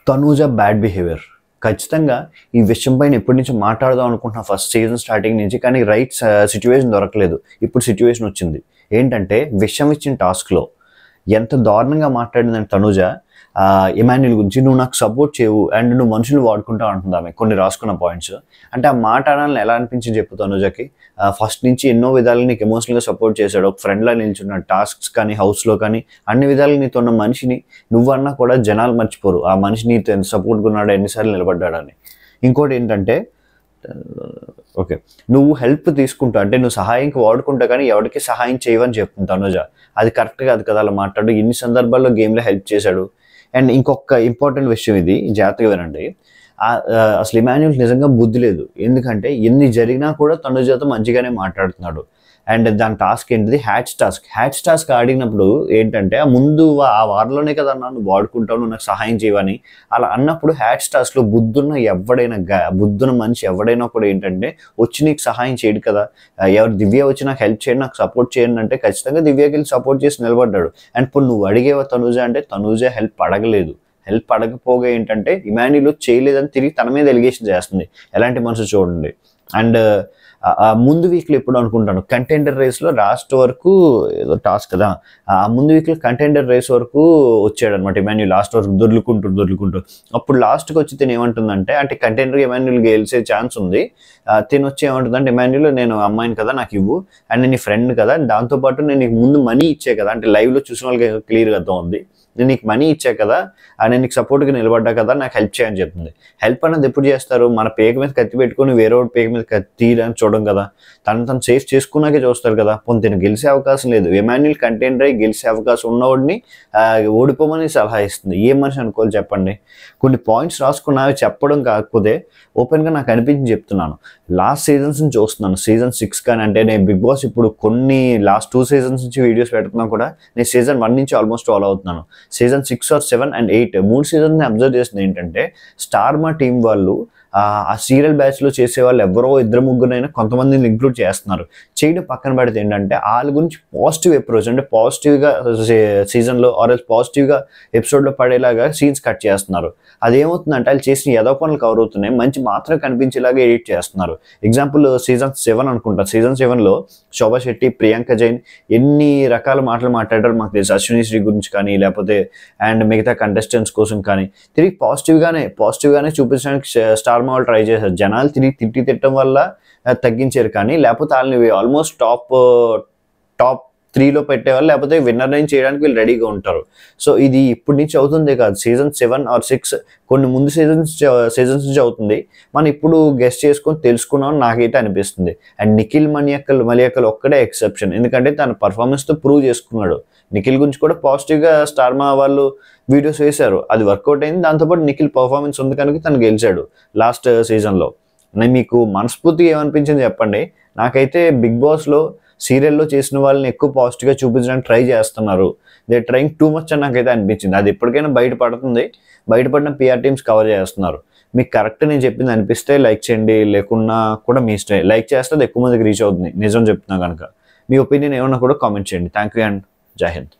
Tanuja bad behaviour ఖచ్చితంగా ఈ విషయం పైన ఎప్పటి నుంచి మాట్లాడదాం అనుకుంటున్నా ఫస్ట్ సీజన్ స్టార్టింగ్ నుంచి, కానీ రైట్ సిచ్యువేషన్ దొరకలేదు. ఇప్పుడు సిచ్యువేషన్ వచ్చింది. ఏంటంటే విషయం ఇచ్చిన టాస్క్లో ఎంత దారుణంగా మాట్లాడిందంటే తనూజ ఇమాన్యుల్ గురించి, నువ్వు నాకు సపోర్ట్ చేయవు అండ్ నువ్వు మనుషులు వాడుకుంటావు అంటుంది ఆమె కొన్ని రాసుకున్న పాయింట్స్. అంటే ఆ మాట అనాలని ఎలా అనిపించింది చెప్పు తనూజకి? ఫస్ట్ నుంచి ఎన్నో విధాలు నీకు ఎమోషనల్గా సపోర్ట్ చేశాడు, ఒక ఫ్రెండ్లా నిల్చున్న టాస్క్స్ కానీ హౌస్లో కానీ అన్ని విధాలు నీతో ఉన్న మనిషిని నువ్వన్నా కూడా జనాలు మర్చిపోరు ఆ మనిషి నీతో ఎంత సపోర్ట్గా ఉన్నాడో, ఎన్నిసార్లు నిలబడ్డాడని. ఇంకోటి ఏంటంటే ఓకే, నువ్వు హెల్ప్ తీసుకుంటా అంటే నువ్వు సహాయంకి వాడుకుంటా కానీ ఎవరికి సహాయం చేయవని చెప్తుంది తనుజ. అది కరెక్ట్ కాదు కదా అలా మాట్లాడు. ఎన్ని సందర్భాల్లో గేమ్లో హెల్ప్ చేశాడు. అండ్ ఇంకొక ఇంపార్టెంట్ విషయం, ఇది జాగ్రత్తగా వినండి. అసలు ఇమాన్యుల్ నిజంగా బుద్ధి లేదు. ఎందుకంటే ఎన్ని జరిగినా కూడా తనుజతో మంచిగానే మాట్లాడుతున్నాడు. అండ్ దాని టాస్క్ ఏంటిది? హ్యాచ్ టాస్క్ ఆడినప్పుడు ఏంటంటే ఆ ముందు ఆ వారంలోనే కదా నన్ను వాడుకుంటావు, నువ్వు నాకు సహాయం చేయవని అలా అన్నప్పుడు హ్యాచ్ టాస్క్లో బుద్ధున్న మనిషి ఎవడైనా కూడా ఏంటంటే వచ్చి నీకు సహాయం చేయడు కదా. ఎవరు దివ్య వచ్చి నాకు హెల్ప్ చేయండి, నాకు సపోర్ట్ చేయండి అంటే ఖచ్చితంగా దివ్యకి వెళ్ళి సపోర్ట్ చేసి నిలబడ్డాడు. అండ్ ఇప్పుడు నువ్వు అడిగేవా తనుజ అంటే తనుజ హెల్ప్ అడగలేదు. హెల్ప్ అడగపోగా ఏంటంటే ఇమాన్యుల్ చేయలేదని తిరిగి తన మీద ఎలిగేషన్ చేస్తుంది. ఎలాంటి మనసు చూడండి. అండ్ ముందు వీక్లో ఎప్పుడు అనుకుంటాను కంటెండర్ రేస్లో లాస్ట్ వరకు ఏదో టాస్క్ కదా, ఆ ముందు వీక్లో కంటెండర్ రేస్ వరకు వచ్చాడు అనమాట ఇమాన్యుల్. లాస్ట్ వరకు దొర్లుకుంటూ అప్పుడు లాస్ట్కి వచ్చి తిని ఏమంటుందంటే, అంటే కంటెండర్ ఇమాన్యుల్ గెలిచే ఛాన్స్ ఉంది, తిని వచ్చి ఏమంటుందంటే ఇమాన్యుల్ నేను అమ్మాయిని కదా నాకు ఇవ్వు, అండ్ నీ ఫ్రెండ్ కదా, దాంతోపాటు నేను నీకు ముందు మనీ ఇచ్చే కదా, అంటే లైవ్లో చూసిన వాళ్ళకి క్లియర్గా అర్థం ఉంది, నేను నీకు మనీ ఇచ్చా కదా, నేను నీకు సపోర్ట్గా నిలబడ్డా కదా, నాకు హెల్ప్ చేయని చెప్తుంది. హెల్ప్ అనేది ఎప్పుడు చేస్తారు? మన పేక మీద కత్తి పెట్టుకుని వేరే వాడి పేక మీద కత్తి తీయడానికి చూడడం కదా, తను సేఫ్ చేసుకున్నాకే చూస్తారు కదా. పొందిన గెలిచే అవకాశం లేదు. ఇమాన్యుల్ కంటెండర్ అయి గెలిచే అవకాశం ఉన్నవాడిని ఓడిపోమని సలహా ఇస్తుంది. ఏం మనిషి అనుకోవాలి చెప్పండి? కొన్ని పాయింట్స్ రాసుకున్నవి చెప్పడం కాకపోతే ఓపెన్గా నాకు అనిపించి చెప్తున్నాను. లాస్ట్ సీజన్స్ నుంచి చూస్తున్నాను, సీజన్ 6 కానీ, అంటే నేను బిగ్ బాస్ ఇప్పుడు కొన్ని లాస్ట్ 2 సీజన్స్ నుంచి వీడియోస్ పెడుతున్నా కూడా నేను సీజన్ 1 నుంచి ఆల్మోస్ట్ ఫాలో అవుతున్నాను. సీజన్ 6 or 7 and 8 3 సీజన్ని అబ్జర్వ్ చేస్తుంది ఏంటంటే స్టార్ మా టీం వాళ్ళు ఆ సీరియల్ బ్యాచ్లో చేసే వాళ్ళు ఎవరో ఇద్దరు ముగ్గురైనా కొంతమందిని ఇంక్లూడ్ చేస్తున్నారు. చేయడం పక్కన పెడితే ఏంటంటే వాళ్ళ గురించి పాజిటివ్ అప్రోచ్, అంటే పాజిటివ్గా సీజన్లో ఆర్ఎల్స్ పాజిటివ్గా ఎపిసోడ్లో పడేలాగా సీన్స్ కట్ చేస్తున్నారు. అదేమవుతుందంటే వాళ్ళు చేసిన ఏదో పనులు కవర్ అవుతున్నాయి, మంచి మాత్రం కనిపించేలాగా ఎడిట్ చేస్తున్నారు. ఎగ్జాంపుల్ సీజన్ 7 అనుకుంటా, సీజన్ 7లో శోభా శెట్టి, ప్రియాంక జైన్ ఎన్ని రకాల మాటలు మాట్లాడారు మాకు తెలుసు. అశ్విని శ్రీ గురించి కానీ లేకపోతే అండ్ మిగతా కంటెస్టెంట్స్ కోసం కానీ తిరిగి పాజిటివ్గానే చూపించడానికి స్టార్ మా వాళ్ళు ట్రై చేశారు. జనాలు తిరిగి తిట్టడం వల్ల తగ్గించారు, కానీ లేకపోతే వాళ్ళని ఆల్మోస్ట్ టాప్ 3లో పెట్టేవాళ్ళు, లేకపోతే విన్నర్ నుంచి చేయడానికి వీళ్ళు రెడీగా ఉంటారు. సో ఇది ఇప్పటి నుంచి అవుతుంది కాదు, సీజన్ 7 or 6 కొన్ని ముందు సీజన్స్ నుంచి అవుతుంది. మనం ఇప్పుడు గెస్ట్ చేసుకొని తెలుసుకున్నామని నాకైతే అనిపిస్తుంది. అండ్ నిఖిల్ మలియకల్ ఒక్కడే ఎక్సెప్షన్, ఎందుకంటే తన పర్ఫార్మెన్స్తో ప్రూవ్ చేసుకున్నాడు. నిఖిల్ గురించి కూడా పాజిటివ్గా స్టార్ మా వాళ్ళు వీడియోస్ వేశారు, అది వర్కౌట్ అయింది. దాంతోపాటు నిఖిల్ పర్ఫార్మెన్స్ ఉంది కనుక తను గెలిచాడు లాస్ట్ సీజన్లో. మీకు మనస్ఫూర్తిగా ఏమనిపించింది చెప్పండి? నాకైతే బిగ్ బాస్లో సీరియల్లో చేసిన వాళ్ళని ఎక్కువ పాజిటివ్గా చూపించడానికి ట్రై చేస్తున్నారు. దే ట్రైంగ్ టూ మచ్ అని నాకైతే అనిపించింది. అది ఎప్పటికైనా బయటపడిన పిఆర్ టీమ్స్ కవర్ చేస్తున్నారు. మీకు కరెక్ట్ నేను చెప్పింది అనిపిస్తే లైక్ చేయండి, లేకున్నా కూడా మీ ఇష్టం. లైక్ చేస్తే అది ఎక్కువ మందికి రీచ్ అవుతుంది నిజం చెప్తున్నా కనుక. మీ ఒపీనియన్ ఏమన్నా కూడా కామెంట్ చేయండి. థ్యాంక్ యూ అండ్ జై హింద్.